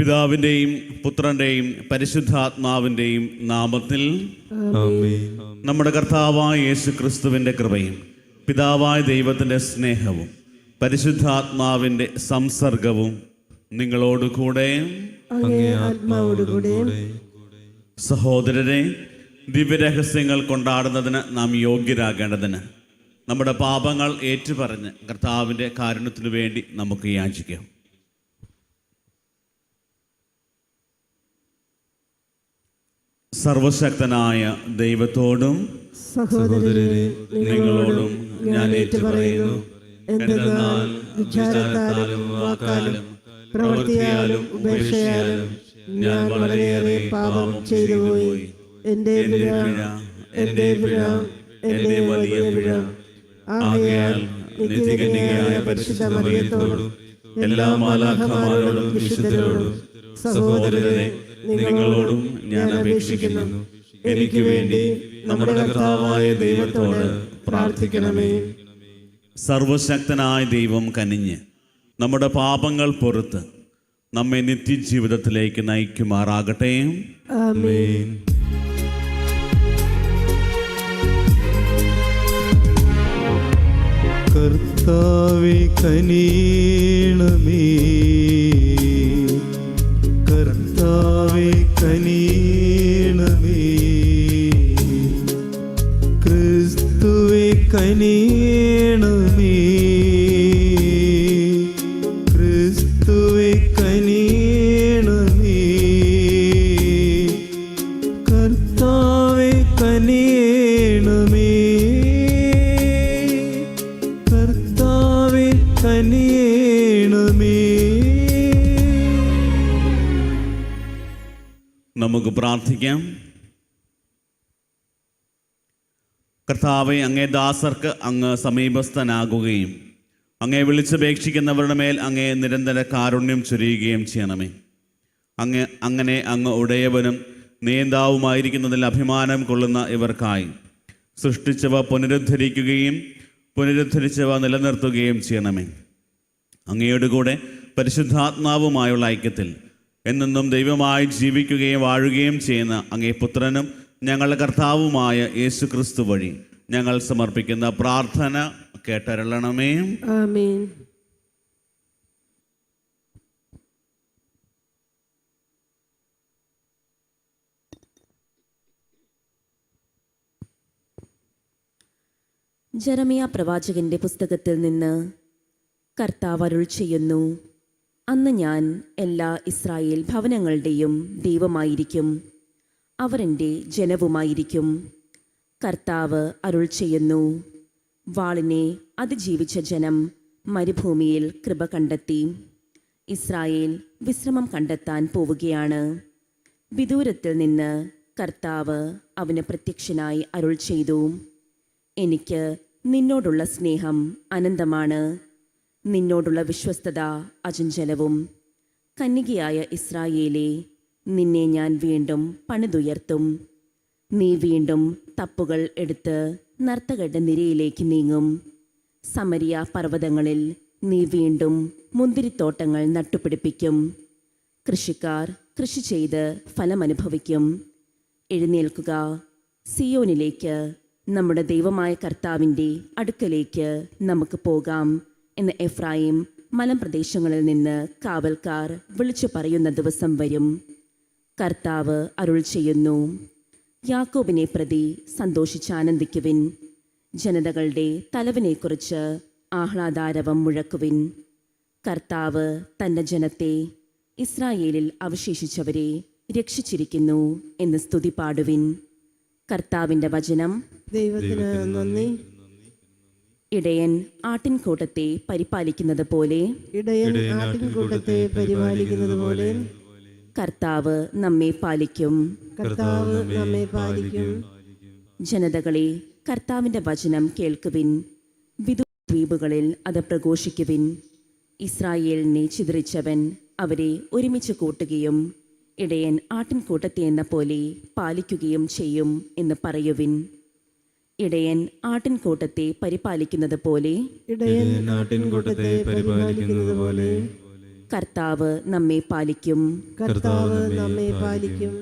പിതാവിൻ്റെയും പുത്രൻ്റെയും പരിശുദ്ധാത്മാവിൻ്റെയും നാമത്തിൽ നമ്മുടെ കർത്താവായ യേശു ക്രിസ്തുവിൻ്റെ കൃപയും പിതാവായ ദൈവത്തിൻ്റെ സ്നേഹവും പരിശുദ്ധാത്മാവിൻ്റെ സംസർഗവും നിങ്ങളോടുകൂടെ സഹോദരരെ, ദിവ്യരഹസ്യങ്ങൾ കൊണ്ടാടുന്നതിന് നാം യോഗ്യരാകേണ്ടതിന് നമ്മുടെ പാപങ്ങൾ ഏറ്റുപറഞ്ഞ് കർത്താവിൻ്റെ കാരുണ്യത്തിനു വേണ്ടി നമുക്ക് യാചിക്കാം. സർവശക്തനായ ദൈവത്തോടും സഹോദരരെ നിങ്ങളോടും ഞാൻ ഏറ്റുപറയുന്നു, എന്തെന്നാൽ വിചാരത്താലും വാക്കാലും പ്രവൃത്തിയാലും ഉപേക്ഷയാലും ഞാൻ വളരെയേറെ പാപം ചെയ്തുപോയി. എൻ്റെ വലിയ പിഴ. ആകയാൽ നിത്യകന്യകയായ പരിശുദ്ധ മറിയത്തോടും എല്ലാ മാലാഖമാരോടും വിശുദ്ധരോടും സഹോദരരെ നിങ്ങളോടും ഞാൻ അപേക്ഷിക്കുന്നു, എനിക്ക് വേണ്ടി നമ്മുടെ കർത്താവായ ദൈവത്തോട് പ്രാർത്ഥിക്കണമേ. സർവശക്തനായ ദൈവം കനിഞ്ഞ് നമ്മുടെ പാപങ്ങൾ പൊറുത്ത് നമ്മെ നിത്യജീവിതത്തിലേക്ക് നയിക്കുമാറാകട്ടെ. ആമേൻ. കർത്താവേ കനിയണമേ, കർത്താവേ കനിയണമേ, ക്രിസ്തുവേ കനിയണമേ, ക്രിസ്തുവേ കനിയണമേ, കർത്താവേ കനിയണമേ, കർത്താവേ കനിയണമേ. നമുക്ക് പ്രാർത്ഥിക്കാം. കർത്താവെ, അങ്ങേ ദാസർക്ക് അങ്ങ് സമീപസ്ഥനാകുകയും അങ്ങേ വിളിച്ചപേക്ഷിക്കുന്നവരുടെ മേൽ അങ്ങേ നിരന്തര കാരുണ്യം ചൊരിയുകയും ചെയ്യണമേ. അങ്ങനെ അങ്ങ് ഉടയവനും നേതാവുമായിരിക്കുന്നതിൽ അഭിമാനം കൊള്ളുന്ന ഇവർക്കായി സൃഷ്ടിച്ചവ പുനരുദ്ധരിക്കുകയും പുനരുദ്ധരിച്ചവ നിലനിർത്തുകയും ചെയ്യണമേ. അങ്ങയുടെ കൂടെ പരിശുദ്ധാത്മാവുമായുള്ള ഐക്യത്തിൽ എന്നെന്നും ദൈവമായി ജീവിക്കുകയും വാഴുകയും ചെയ്യുന്ന അങ്ങേ പുത്രനും ഞങ്ങളുടെ കർത്താവുമായ യേശു ക്രിസ്തു വഴി ഞങ്ങൾ സമർപ്പിക്കുന്ന പ്രാർത്ഥന കേട്ടരുളണമേ. ആമേൻ. ജെറമിയ പ്രവാചകന്റെ പുസ്തകത്തിൽ നിന്ന് കർത്താവ് അരുൾ ചെയ്യുന്നു, അന്ന് ഞാൻ എല്ലാ ഇസ്രായേൽ ഭവനങ്ങളുടെയും ദൈവമായിരിക്കും, അവർ എൻ്റെ ജനവുമായിരിക്കും. കർത്താവ് അരുൾ ചെയ്യുന്നു, വാളിനെ അതിജീവിച്ച ജനം മരുഭൂമിയിൽ കൃപ കണ്ടെത്തി. ഇസ്രായേൽ വിശ്രമം കണ്ടെത്താൻ പോവുകയാണ്. വിദൂരത്തിൽ നിന്ന് കർത്താവ് അവന് പ്രത്യക്ഷനായി അരുൾ ചെയ്തു, എനിക്ക് നിന്നോടുള്ള സ്നേഹം അനന്തമാണ്, നിന്നോടുള്ള വിശ്വസ്തത അചഞ്ചലവും. കന്യകയായ ഇസ്രായേലേ, നിന്നെ ഞാൻ വീണ്ടും പണിതുയർത്തും. നീ വീണ്ടും തപ്പുകൾ എടുത്ത് നർത്തകരുടെ നിരയിലേക്ക് നീങ്ങും. സമരിയ പർവ്വതങ്ങളിൽ നീ വീണ്ടും മുന്തിരിത്തോട്ടങ്ങൾ നട്ടുപിടിപ്പിക്കും. കൃഷിക്കാർ കൃഷി ചെയ്ത് ഫലമനുഭവിക്കും. എഴുന്നേൽക്കുക, സിയോനിലേക്ക്, നമ്മുടെ ദൈവമായ കർത്താവിൻ്റെ അടുക്കലേക്ക് നമുക്ക് പോകാം എന്ന് എഫ്രായിം മലമ്പ്രദേശങ്ങളിൽ നിന്ന് കാവൽക്കാർ വിളിച്ചു പറയുന്ന ദിവസം വരും. കർത്താവ് അരുൾ ചെയ്യുന്നു, യാക്കോബിനെ പ്രതി സന്തോഷിച്ചാനന്ദിക്കുവിൻ, ജനതകളുടെ തലവനെക്കുറിച്ച് ആഹ്ലാദാരവം മുഴക്കുവിൻ. കർത്താവ് തൻ്റെ ജനത്തെ, ഇസ്രായേലിൽ അവശേഷിച്ചവരെ രക്ഷിച്ചിരിക്കുന്നു എന്ന് സ്തുതി പാടുവിൻ. കർത്താവിൻ്റെ വചനം. ദൈവത്തിന് നന്ദി. ഇടയൻ ആട്ടിൻകൂട്ടത്തെ പരിപാലിക്കുന്നത് പോലെ, ഇടയൻ ആട്ടിൻകൂട്ടത്തെ പരിപാലിക്കുന്നത് പോലെ കർത്താവ് നമ്മെ പാലിക്കും. കർത്താവ് നമ്മെ പാലിക്കും. ജനതകളെ, കർത്താവിൻ്റെ വചനം കേൾക്കുവിൻ, വിദൂദ്വീപുകളിൽ അത് പ്രഘോഷിക്കുവിൻ. ഇസ്രായേലിനെ ചിതറിച്ചവൻ അവരെ ഒരുമിച്ച് കൂട്ടുകയും ഇടയൻ ആട്ടിൻകൂട്ടത്തെ എന്ന പോലെ പാലിക്കുകയും ചെയ്യും എന്ന് പറയുവിൻ. ഇടയൻ ആട്ടിൻകൂട്ടത്തെ പരിപാലിക്കുന്നത് പോലെ, ഇടയൻ ആട്ടിൻകൂട്ടത്തെ പരിപാലിക്കുന്നത് പോലെ കർത്താവ് നമ്മെ പാലിക്കും. കർത്താവ് നമ്മെ പാലിക്കും.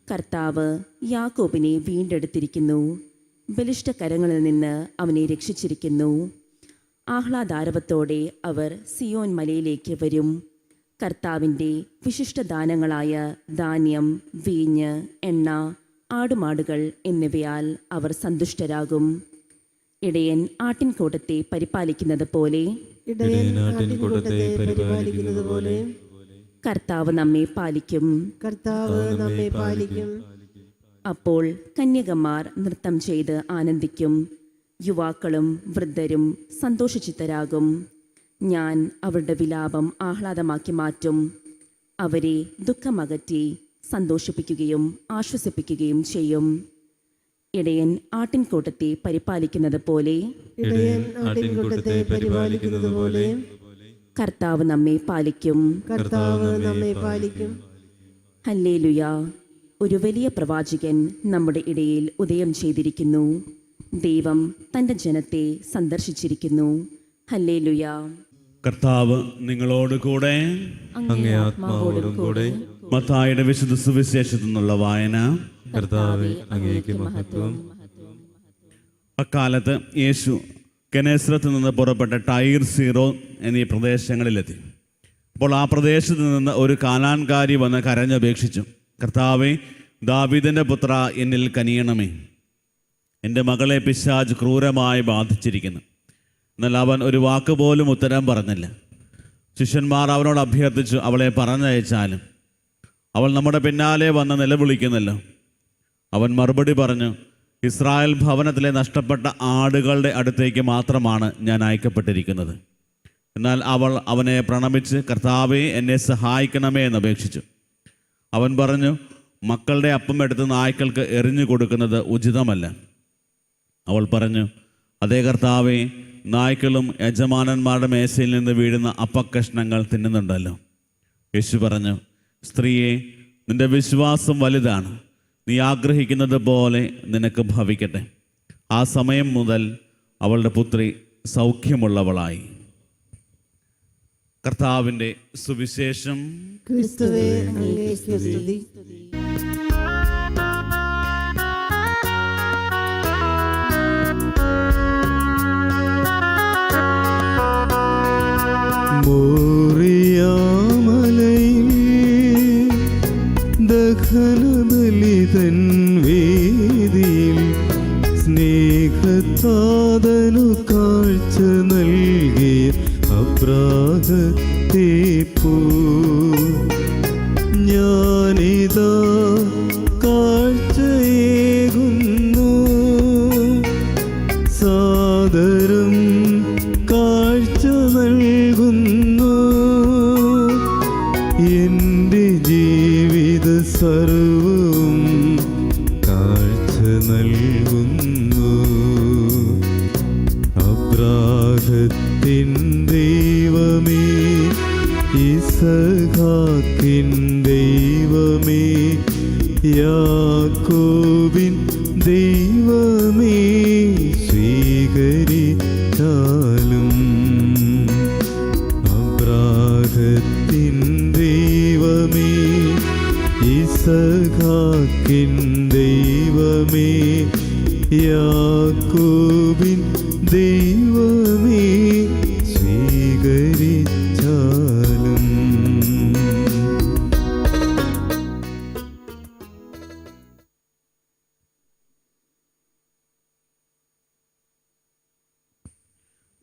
കർത്താവ് യാക്കോബിനെ വീണ്ടെടുത്തിരിക്കുന്നു. ബലിഷ്ഠ കരങ്ങളിൽ നിന്ന് അവനെ രക്ഷിച്ചിരിക്കുന്നു. ആഹ്ലാദാരവത്തോടെ അവർ സിയോൻ മലയിലേക്ക് വരും. കർത്താവിൻ്റെ വിശിഷ്ടദാനങ്ങളായ ധാന്യം, വീഞ്ഞ്, എണ്ണ, ആടുമാടുകൾ എന്നിവയാൽ അവർ സന്തുഷ്ടരാകും. ഇടയൻ ആട്ടിൻകൂട്ടത്തെ പരിപാലിക്കുന്നത് പോലെ ഇടയൻ ആട്ടിൻകൂട്ടത്തെ പരിപാലിക്കുന്നത് പോലെ കർത്താവ് നമ്മെ പാലിക്കും. കർത്താവ് നമ്മെ പാലിക്കും. അപ്പോൾ കന്യകമാർ നൃത്തം ചെയ്ത് ആനന്ദിക്കും. യുവാക്കളും വൃദ്ധരും സന്തോഷചിത്തരാകും. ഞാൻ അവരുടെ വിലാപം ആഹ്ലാദമാക്കി മാറ്റും. അവരെ ദുഃഖമകറ്റി സന്തോഷിപ്പിക്കുകയും ആശ്വസിപ്പിക്കുകയും ചെയ്യും. ഇടയൻ ആട്ടിൻകൂട്ടത്തെ പരിപാലിക്കുന്നത് പോലെ ഇടയൻ ആട്ടിൻകൂട്ടത്തെ പരിപാലിക്കുന്നത് പോലെ കർത്താവ് നമ്മെ പാലിക്കും. കർത്താവ് നമ്മെ പാലിക്കും. ഹല്ലേലൂയ. ഒരു വലിയ പ്രവാചകൻ നമ്മുടെ ഇടയിൽ ഉദയം ചെയ്തിരിക്കുന്നു. ദൈവം തൻ്റെ ജനത്തെ സന്ദർശിച്ചിരിക്കുന്നു. ഹല്ലേലൂയ. കർത്താവ് നിങ്ങളോട് കൂടെ. അങ്ങേ ആത്മാവോടും കൂടെ. മത്തായിയുടെ വിശുദ്ധ സുവിശേഷത്തിൽ നിന്നുള്ള വായന. കർത്താവേ, അങ്ങേക്ക് മഹത്വം. അക്കാലത്ത് യേശു കെനേസ്രത്ത് നിന്ന് പുറപ്പെട്ട ടൈർ, സീറോൻ എന്നീ പ്രദേശങ്ങളിലെത്തി. അപ്പോൾ ആ പ്രദേശത്ത് നിന്ന് ഒരു കാനാൻകാരി വന്ന് കരഞ്ഞപേക്ഷിച്ചു, കർത്താവേ, ദാവീദിൻ്റെ പുത്ര, എന്നിൽ കനിയണമേ. എൻ്റെ മകളെ പിശാച് ക്രൂരമായി ബാധിച്ചിരിക്കുന്നു. എന്നാൽ അവൻ ഒരു വാക്ക് പോലും ഉത്തരം പറഞ്ഞില്ല. ശിഷ്യന്മാർ അവനോട് അഭ്യർത്ഥിച്ചു, അവളെ പറഞ്ഞയച്ചാലും. അവൾ നമ്മുടെ പിന്നാലെ വന്ന് നിലവിളിക്കുന്നല്ലോ. അവൻ മറുപടി പറഞ്ഞു, ഇസ്രായേൽ ഭവനത്തിലെ നഷ്ടപ്പെട്ട ആടുകളുടെ അടുത്തേക്ക് മാത്രമാണ് ഞാൻ അയക്കപ്പെട്ടിരിക്കുന്നത്. എന്നാൽ അവൾ അവനെ പ്രണമിച്ച്, കർത്താവേ, എന്നെ സഹായിക്കണമേ എന്നപേക്ഷിച്ചു. അവൻ പറഞ്ഞു, മക്കളുടെ അപ്പം എടുത്ത് നായ്ക്കൾക്ക് എറിഞ്ഞു കൊടുക്കുന്നത് ഉചിതമല്ല. അവൾ പറഞ്ഞു, അതേ കർത്താവേ, നായ്ക്കളും യജമാനന്മാരുടെ മേശയിൽ നിന്ന് വീഴുന്ന അപ്പക്കഷ്ണങ്ങൾ തിന്നുന്നുണ്ടല്ലോ. യേശു പറഞ്ഞു, സ്ത്രീയെ, നിന്റെ വിശ്വാസം വലുതാണ്. നീ ആഗ്രഹിക്കുന്നത് പോലെ നിനക്ക് ഭവിക്കട്ടെ. ആ സമയം മുതൽ അവളുടെ പുത്രി സൗഖ്യമുള്ളവളായി. കർത്താവിൻ്റെ സുവിശേഷം. ക്രിസ്തുവേ, അങ്ങേക്ക് സ്തുതി. മോറിയാമലയിൽ ദഹനബലിതൻ വേദിയിൽ സ്നേഹത്താതനു കാഴ്ച നൽകിയ അബ്രാഹത്തെ പോ ഞാനിതാ കാഴ്ചയേകുന്നു. സാദരം കാഴ്ച നൽകുന്നു. എൻ്റെ ജീവിത സർവവും കാഴ്ച നൽകുന്നു. അബ്രാഹത്തിൻ ദൈവമേ, ഇസഹാക്കിൻ ദൈവമേ, യാക്കോബിൻ ദൈവമേ, സ്വീകരിച്ചാലും. അബ്രാഹത്തിൻ ദൈവമേ, ഇസഹാക്കിൻ ദൈവമേ, യാക്കോബിൻ ദൈവമേ, സ്വീകരിച്ചാലും.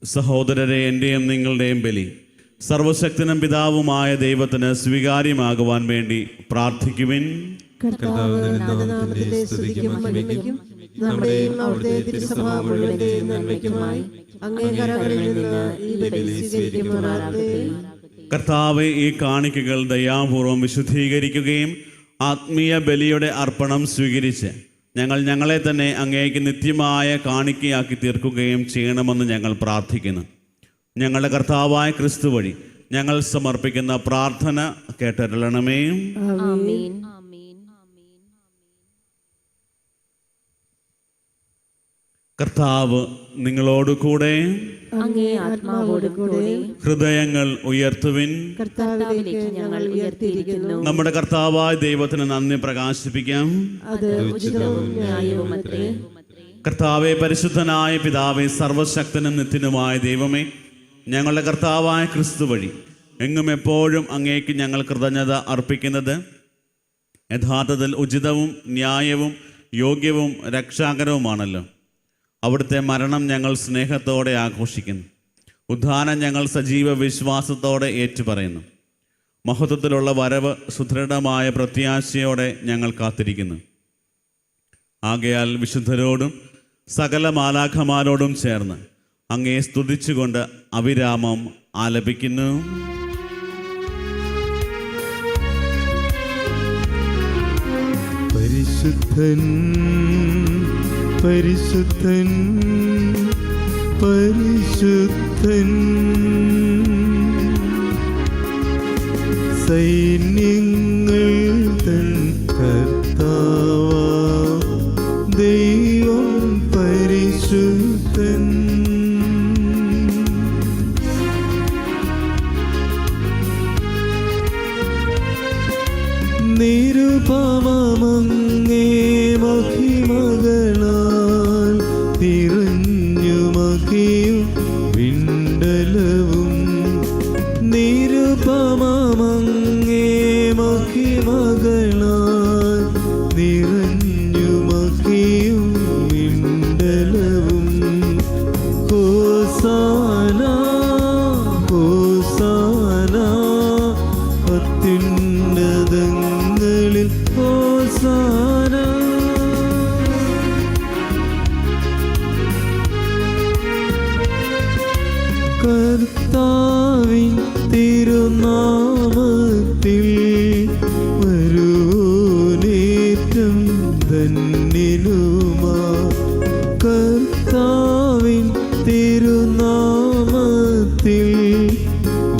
സഹോദരരെ, എൻ്റെയും നിങ്ങളുടെയും ബലി സർവശക്തനും പിതാവുമായ ദൈവത്തിന് സ്വീകാര്യമാകുവാൻ വേണ്ടി പ്രാർത്ഥിക്കുവിൻ. കർത്താവ് തന്റെ നാമത്തിന്റെ സ്തുതിക്കും മഹിമയ്ക്കും നമ്മുടെയും അവിടുത്തെ തിരുസഭ മുഴുവന്റെയും നന്മയ്ക്കുമായി അങ്ങേ കരങ്ങളിൽ നിന്ന് ഈ ബലി സ്വീകരിക്കുമാറാകട്ടെ. കർത്താവെ, ഈ കാണിക്കകൾ ദയാപൂർവം വിശുദ്ധീകരിക്കുകയും ആത്മീയ ബലിയുടെ അർപ്പണം സ്വീകരിച്ച് ഞങ്ങളെ തന്നെ അങ്ങേക്ക് നിത്യമായ കാണിക്കയാക്കി തീർക്കുകയും ചെയ്യണമെന്ന് ഞങ്ങൾ പ്രാർത്ഥിക്കുന്നു. ഞങ്ങളുടെ കർത്താവായ ക്രിസ്തു വഴി ഞങ്ങൾ സമർപ്പിക്കുന്ന പ്രാർത്ഥന കേട്ടരുളണമേ. ആമേൻ. കർത്താവ് നിങ്ങളോട് കൂടെ. അങ്ങേ ആത്മാവോട് കൂടെ. ഹൃദയങ്ങൾ ഉയർത്തുവിൻ. കർത്താവിലേക്ക് ഞങ്ങൾ ഉയർത്തിയിരിക്കുന്നു. നമ്മുടെ കർത്താവായ ദൈവത്തിന് നന്ദി പ്രകാശിപ്പിക്കാം. അത് ഉചിതവും ന്യായവുമത്രേ. കർത്താവെ, പരിശുദ്ധനായ പിതാവേ, സർവശക്തനും നിത്യനുമായ ദൈവമേ, ഞങ്ങളുടെ കർത്താവായ ക്രിസ്തു വഴി എങ്ങും എപ്പോഴും അങ്ങേക്ക് ഞങ്ങൾ കൃതജ്ഞത അർപ്പിക്കുന്നത് യഥാർത്ഥത്തിൽ ഉചിതവും ന്യായവും യോഗ്യവും രക്ഷാകരവുമാണല്ലോ. അവിടുത്തെ മരണം ഞങ്ങൾ സ്നേഹത്തോടെ ആഘോഷിക്കുന്നു. ഉദ്ധാനം ഞങ്ങൾ സജീവ വിശ്വാസത്തോടെ ഏറ്റുപറയുന്നു. മഹത്വത്തിലുള്ള വരവ് സുദൃഢമായ പ്രത്യാശയോടെ ഞങ്ങൾ കാത്തിരിക്കുന്നു. ആകയാൽ വിശുദ്ധരോടും സകല മാലാഖമാരോടും ചേർന്ന് അങ്ങയെ സ്തുതിച്ചുകൊണ്ട് അവിരാമം ആലപിക്കുന്നു. പരിശുദ്ധൻ പരിശുദ്ധൻ പരിശുദ്ധൻ, സൈന്യങ്ങൾ തൻ കർത്താവാം ദൈവം പരിശുദ്ധൻ. നിരുപമങ്ങേ മഹിമകളാൽ നിറഞ്ഞു മഹിയും വിണ്ടലവും. നിരുപമങ്ങേ മഹിമകളാൽ നിറഞ്ഞു മഹിയും വിണ്ടലവും. ഹോസാന ഹോസാന, അത്യുന്നതങ്ങളിൽ ഹോസാന. കർത്താവിൻ തിരുനാമത്തിൽ വരൂനേറ്റം ധന്യനുമാ. കർത്താവിൻ തിരുനാമത്തിൽ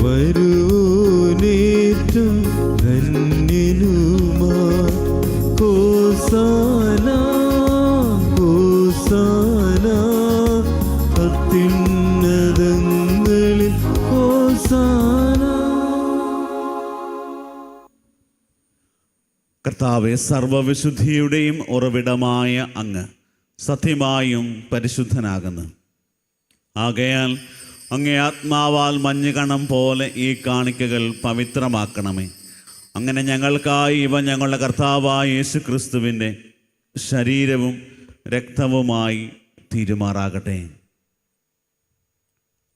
വരൂനേറ്റം ധന്യനുമാ. ഹോസാന ഹോസാന, അത്യുന്നതങ്ങളിൽ ഹോസാന. കർത്താവെ, സർവവിശുദ്ധിയുടെയും ഉറവിടമായ അങ്ങ് സത്യമായും പരിശുദ്ധനാകുന്നു. ആകയാൽ അങ്ങേ ആത്മാവാൽ മഞ്ഞുകണം പോലെ ഈ കാണിക്കകൾ പവിത്രമാക്കണമേ. അങ്ങനെ ഞങ്ങൾക്കായി ഇവ ഞങ്ങളുടെ കർത്താവായ യേശു ക്രിസ്തുവിൻ്റെ ശരീരവും രക്തവുമായി തീരുമാറാകട്ടെ.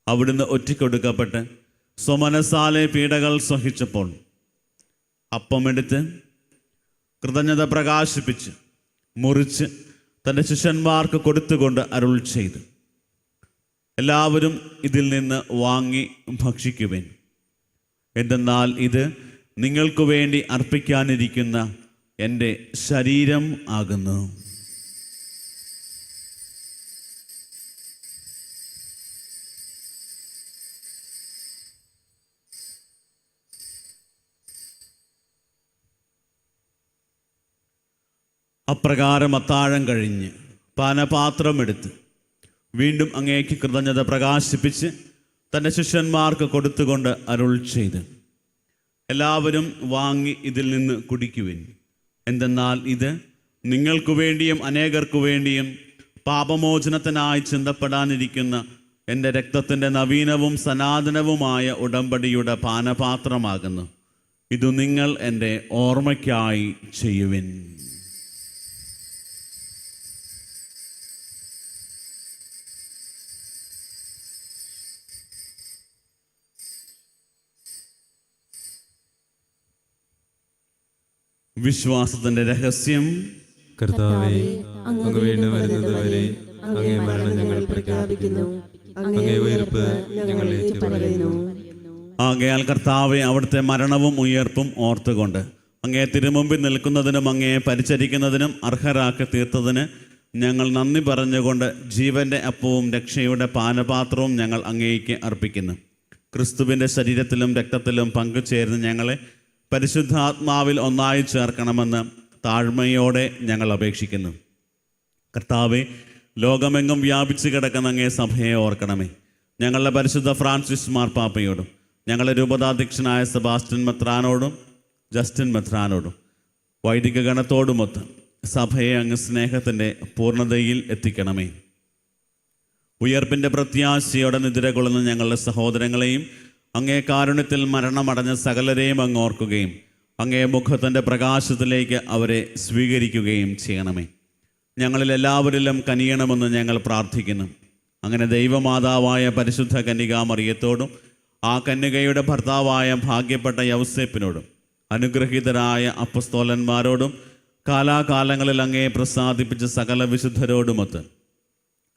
അവിടുന്ന് ഒറ്റിക്കൊടുക്കപ്പെട്ട് സ്വമനസാലെ പീഡകൾ സഹിച്ചപ്പോൾ അപ്പമെടുത്ത് കൃതജ്ഞത പ്രകാശിപ്പിച്ച് മുറിച്ച് തൻ്റെ ശിഷ്യന്മാർക്ക് കൊടുത്തുകൊണ്ട് അരുൾ ചെയ്തു, എല്ലാവരും ഇതിൽ നിന്ന് വാങ്ങി ഭക്ഷിക്കുവിൻ. എന്തെന്നാൽ ഇത് നിങ്ങൾക്ക് വേണ്ടി അർപ്പിക്കാനിരിക്കുന്ന എൻ്റെ ശരീരം ആകുന്നു. അപ്രകാരം അത്താഴം കഴിഞ്ഞ് പാനപാത്രമെടുത്ത് വീണ്ടും അങ്ങേക്ക് കൃതജ്ഞത പ്രകാശിപ്പിച്ച് തൻ്റെ ശിഷ്യന്മാർക്ക് കൊടുത്തുകൊണ്ട് അരുൾ ചെയ്ത്, എല്ലാവരും വാങ്ങി ഇതിൽ നിന്ന് കുടിക്കുവിൻ. എന്തെന്നാൽ ഇത് നിങ്ങൾക്കു വേണ്ടിയും അനേകർക്കു വേണ്ടിയും പാപമോചനത്തിനായി ചിന്തപ്പെടാനിരിക്കുന്ന എൻ്റെ രക്തത്തിൻ്റെ നവീനവും സനാതനവുമായ ഉടമ്പടിയുടെ പാനപാത്രമാകുന്നു. ഇതു നിങ്ങൾ എൻ്റെ ഓർമ്മയ്ക്കായി ചെയ്യുവിൻ. വിശ്വാസത്തിൻ്റെ രഹസ്യം. കർത്താവേ, അങ്ങ് വീണ്ടും വരുന്നത് വരെ അങ്ങേ മരണം ഞങ്ങൾ പ്രഖ്യാപിക്കുന്നു, അങ്ങേ ഉയർപ്പ് ഞങ്ങൾ ഏറ്റുപറയുന്നു. ആകയാൽ കർത്താവെ, അവിടുത്തെ മരണവും ഉയർപ്പും ഓർത്തുകൊണ്ട് അങ്ങേ തിരുമുമ്പിൽ നിൽക്കുന്നതിനും അങ്ങയെ പരിചരിക്കുന്നതിനും അർഹരാക്കി തീർത്തതിന് ഞങ്ങൾ നന്ദി പറഞ്ഞുകൊണ്ട് ജീവൻ്റെ അപ്പവും രക്ഷയുടെ പാനപാത്രവും ഞങ്ങൾ അങ്ങേക്ക് അർപ്പിക്കുന്നു. ക്രിസ്തുവിൻ്റെ ശരീരത്തിലും രക്തത്തിലും പങ്കുചേർന്ന് ഞങ്ങളെ പരിശുദ്ധാത്മാവിൽ ഒന്നായി ചേർക്കണമെന്ന് താഴ്മയോടെ ഞങ്ങൾ അപേക്ഷിക്കുന്നു. കർത്താവെ, ലോകമെങ്ങും വ്യാപിച്ചു കിടക്കുന്ന അങ്ങേ സഭയെ ഓർക്കണമേ. ഞങ്ങളുടെ പരിശുദ്ധ ഫ്രാൻസിസ് മാർപ്പാപ്പയോടും ഞങ്ങളുടെ രൂപതാധ്യക്ഷനായ സെബാസ്റ്റ്യൻ മെത്രാനോടും ജസ്റ്റിൻ മെത്രാനോടും വൈദിക ഗണത്തോടുമൊത്ത് സഭയെ അങ്ങ് സ്നേഹത്തിൻ്റെ പൂർണ്ണതയിൽ എത്തിക്കണമേ. ഉയർപ്പിൻ്റെ പ്രത്യാശയോടെ നിദ്രകൊള്ളുന്ന ഞങ്ങളുടെ സഹോദരങ്ങളെയും അങ്ങേ കാരുണ്യത്തിൽ മരണമടഞ്ഞ സകലരെയും അങ്ങ് ഓർക്കുകയും അങ്ങേ മുഖത്തിൻ്റെ പ്രകാശത്തിലേക്ക് അവരെ സ്വീകരിക്കുകയും ചെയ്യണമേ. ഞങ്ങളിൽ എല്ലാവരിലും കനിയണമെന്ന് ഞങ്ങൾ പ്രാർത്ഥിക്കുന്നു. അങ്ങനെ ദൈവമാതാവായ പരിശുദ്ധ കന്യകാമറിയത്തോടും ആ കന്യകയുടെ ഭർത്താവായ ഭാഗ്യപ്പെട്ട യൗസേപ്പിനോടും അനുഗ്രഹീതരായ അപ്പസ്തോലന്മാരോടും കാലാകാലങ്ങളിൽ അങ്ങേ പ്രസാദിപ്പിച്ച സകല വിശുദ്ധരോടുമൊത്ത്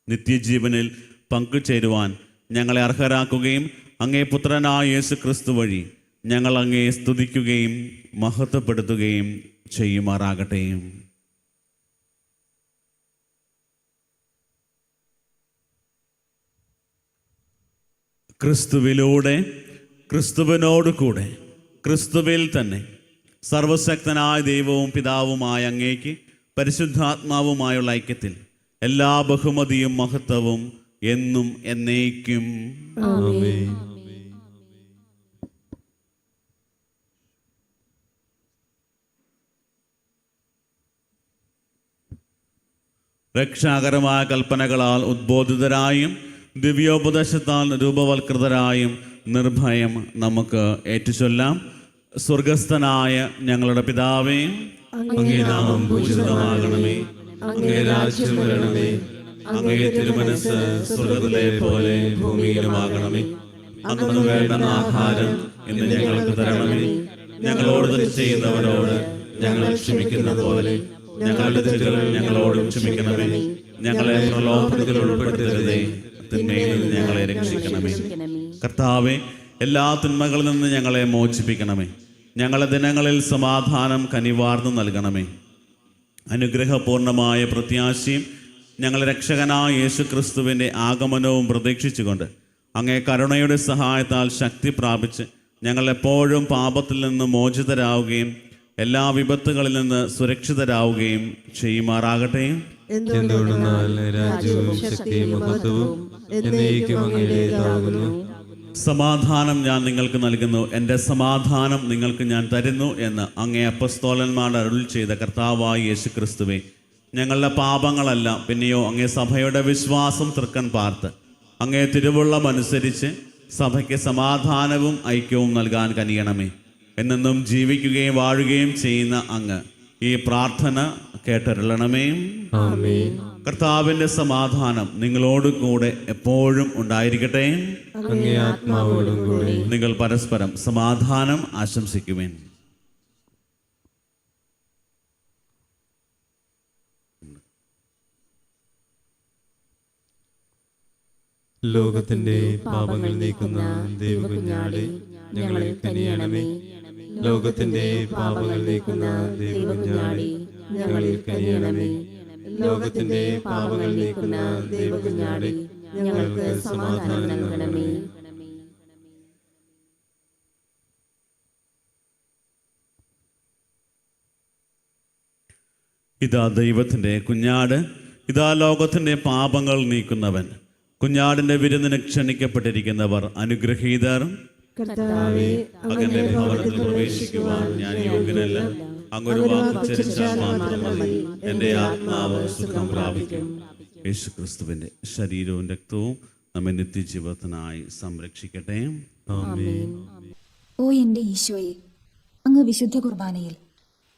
നിത്യജീവനിൽ പങ്കുചേരുവാൻ ഞങ്ങളെ അർഹരാക്കുകയും അങ്ങേ പുത്രനായ യേശു ക്രിസ്തു വഴി ഞങ്ങൾ അങ്ങേ സ്തുതിക്കുകയും മഹത്വപ്പെടുത്തുകയും ചെയ്യുമാറാകട്ടെ. ക്രിസ്തുവിലൂടെ, ക്രിസ്തുവിനോട് കൂടെ, ക്രിസ്തുവിൽ തന്നെ സർവശക്തനായ ദൈവവും പിതാവുമായ അങ്ങേക്ക് പരിശുദ്ധാത്മാവുമായുള്ള ഐക്യത്തിൽ എല്ലാ ബഹുമതിയും മഹത്വവും എന്നും എന്നേക്കും. ആമേൻ. രക്ഷാകരമായ കൽപ്പനകളാൽ ഉദ്ബോധിതരായും ദിവ്യോപദേശത്താൽ രൂപവൽകൃതരായും നിർഭയം നമുക്ക് ഏറ്റുചൊല്ലാം. സ്വർഗസ്ഥനായ ഞങ്ങളുടെ പിതാവേ, അങ്ങേ നാമം പൂജിതമാകണമേ. അങ്ങേ രാജ്യം വരണമേ. അങ്ങേ തിരുമനസ്സ് സ്വർഗ്ഗത്തിലെ പോലെ ഭൂമിയിലുമാകണമേ. അന്നു വേണ്ട ആഹാരം ഇന്ന് ഞങ്ങൾക്ക് തരണമേ. ഞങ്ങളോട് തെറ്റ് ചെയ്യുന്നവരോട് ഞങ്ങൾ ക്ഷമിക്കുന്ന പോലെ ഞങ്ങളുടെ തെറ്റുകൾ ഞങ്ങളോടും ക്ഷമിക്കണമേ. ഞങ്ങളെ പ്രലോഭനത്തിൽ ഉൾപ്പെടുത്തരുതേ, തിന്മയിൽ നിന്ന് ഞങ്ങളെ രക്ഷിക്കണമേ. കർത്താവെ, എല്ലാ തിന്മകളിൽ നിന്ന് ഞങ്ങളെ മോചിപ്പിക്കണമേ. ഞങ്ങളുടെ ദിനങ്ങളിൽ സമാധാനം കനിവാർന്നു നൽകണമേ. അനുഗ്രഹപൂർണമായ പ്രത്യാശയും ഞങ്ങളുടെ രക്ഷകനായ യേശു ക്രിസ്തുവിൻ്റെ ആഗമനവും പ്രതീക്ഷിച്ചുകൊണ്ട് അങ്ങേ കരുണയുടെ സഹായത്താൽ ശക്തി പ്രാപിച്ച് ഞങ്ങൾ എപ്പോഴും പാപത്തിൽ നിന്ന് മോചിതരാവുകയും എല്ലാ വിപത്തുകളിൽ നിന്ന് സുരക്ഷിതരാവുകയും ചെയ്യുമാറാകട്ടെ. എന്തുകൊണ്ടെന്നാൽ രാജ്യവും ശക്തിയും മഹത്വവും എന്നേക്കും അങ്ങയുടേതാകുന്നു. സമാധാനം ഞാൻ നിങ്ങൾക്ക് നൽകുന്നു, എൻ്റെ സമാധാനം നിങ്ങൾക്ക് ഞാൻ തരുന്നു എന്ന് അങ്ങേ അപ്പസ്തോലന്മാർ അരുൾ ചെയ്ത കർത്താവായ യേശു ക്രിസ്തുവേ, ഞങ്ങളുടെ പാപങ്ങളല്ല പിന്നെയോ അങ്ങേ സഭയുടെ വിശ്വാസം തൃക്കൺ പാർത്ത് അങ്ങേ തിരുവുള്ളം അനുസരിച്ച് സഭയ്ക്ക് സമാധാനവും ഐക്യവും നൽകാൻ കനിയണമേ. എന്നെന്നും ജീവിക്കുകയും വാഴുകയും ചെയ്യുന്ന അങ്ങ് ഈ പ്രാർത്ഥന കേട്ടരുളണമേ. ആമേൻ. കർത്താവിൻ്റെ സമാധാനം നിങ്ങളോട് കൂടെ എപ്പോഴും ഉണ്ടായിരിക്കട്ടെ. അങ്ങേ ആത്മാവോടും കൂടി. നിങ്ങൾ പരസ്പരം സമാധാനം ആശംസിക്കുവേൻ. ലോകത്തിന്റെ പാപങ്ങൾ നീക്കുന്ന ദൈവകുഞ്ഞാടേ, ഞങ്ങളെ കനിയണമേ. ലോകത്തിന്റെ പാപങ്ങൾ നീക്കുന്ന ദൈവകുഞ്ഞാടേ, ഞങ്ങളിൽ കനിയണമേ. ലോകത്തിന്റെ പാപങ്ങൾ നീക്കുന്ന ദൈവകുഞ്ഞാടേ, ഞങ്ങൾക്ക് സമാധാനം നൽകണമേ. ഇതാ ദൈവത്തിൻ്റെ കുഞ്ഞാട്, ഇതാ ലോകത്തിൻ്റെ പാപങ്ങൾ നീക്കുന്നവൻ. കുഞ്ഞാടിൻ്റെ വിരുന്നിന് ക്ഷണിക്കപ്പെട്ടിരിക്കുന്നവർ അനുഗ്രഹീതർ. കർത്താവേ, അങ്ങയുടെ ഭവനത്തിൽ പ്രവേശിക്കുവാൻ ഞാൻ യോഗ്യനല്ല. അങ്ങൊരു വാക്ക് ഉച്ചരിച്ചാൽ മാത്രം മതി, എൻ്റെ ആത്മാവ് സുഖം പ്രാപിക്കും. യേശു ക്രിസ്തുവിൻ്റെ ശരീരവും രക്തവും നമ്മെ നിത്യജീവിതത്തിനായി സംരക്ഷിക്കട്ടെ. ആമേൻ. ഓ എൻ്റെ ഈശോയെ, അങ്ങ് വിശുദ്ധ കുർബാനയിൽ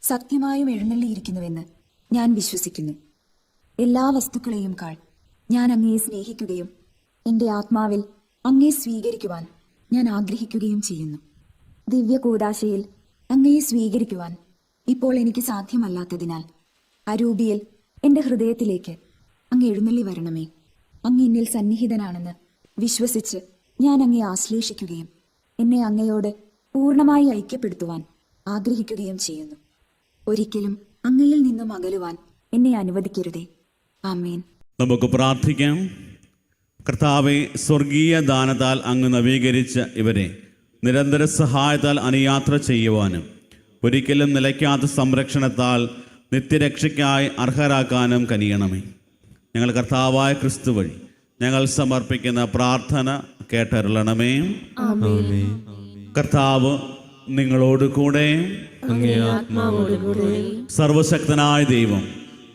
സത്യമായും എഴുന്നള്ളിയിരിക്കുന്നുവെന്ന് ഞാൻ വിശ്വസിക്കുന്നു. എല്ലാ വസ്തുക്കളെയും കാൾ ഞാൻ അങ്ങയെ സ്നേഹിക്കുകയും എൻ്റെ ആത്മാവിൽ അങ്ങയെ സ്വീകരിക്കുവാൻ ഞാൻ ആഗ്രഹിക്കുകയും ചെയ്യുന്നു. ദിവ്യ കൂദാശയിൽ അങ്ങയെ സ്വീകരിക്കുവാൻ ഇപ്പോൾ എനിക്ക് സാധ്യമല്ലാത്തതിനാൽ അരൂപിയിൽ എൻ്റെ ഹൃദയത്തിലേക്ക് അങ്ങ് എഴുന്നള്ളി വരണമേ. അങ്ങ് എന്നിൽ സന്നിഹിതനാണെന്ന് വിശ്വസിച്ച് ഞാൻ അങ്ങയെ ആശ്ലേഷിക്കുകയും എന്നെ അങ്ങയോട് പൂർണ്ണമായി ഐക്യപ്പെടുത്തുവാൻ ആഗ്രഹിക്കുകയും ചെയ്യുന്നു. ഒരിക്കലും അങ്ങയിൽ നിന്നും അകലുവാൻ എന്നെ അനുവദിക്കരുതേ. ആമേൻ. നമുക്ക് പ്രാർത്ഥിക്കാം. കർത്താവെ, സ്വർഗീയ ദാനത്താൽ അങ്ങ് നവീകരിച്ച ഇവരെ നിരന്തര സഹായത്താൽ അനുയാത്ര ചെയ്യുവാനും ഒരിക്കലും നിലയ്ക്കാത്ത സംരക്ഷണത്താൽ നിത്യരക്ഷയ്ക്കായി അർഹരാക്കാനും കനിയണമേ. ഞങ്ങൾ കർത്താവായ ക്രിസ്തു വഴി ഞങ്ങൾ സമർപ്പിക്കുന്ന പ്രാർത്ഥന കേട്ടരുളണമേ. ആമേൻ. കർത്താവ് നിങ്ങളോട് കൂടെ. അങ്ങേ ആത്മാവോടും കൂടെ. സർവശക്തനായ ദൈവം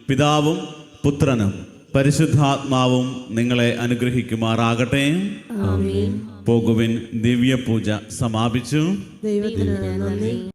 പിതാവും പുത്രനും പരിശുദ്ധാത്മാവും നിങ്ങളെ അനുഗ്രഹിക്കുമാറാകട്ടെ. ആമേൻ. പോകുവിൻ. ദിവ്യപൂജ സമാപിച്ചു. ദൈവത്തിന് നന്ദി.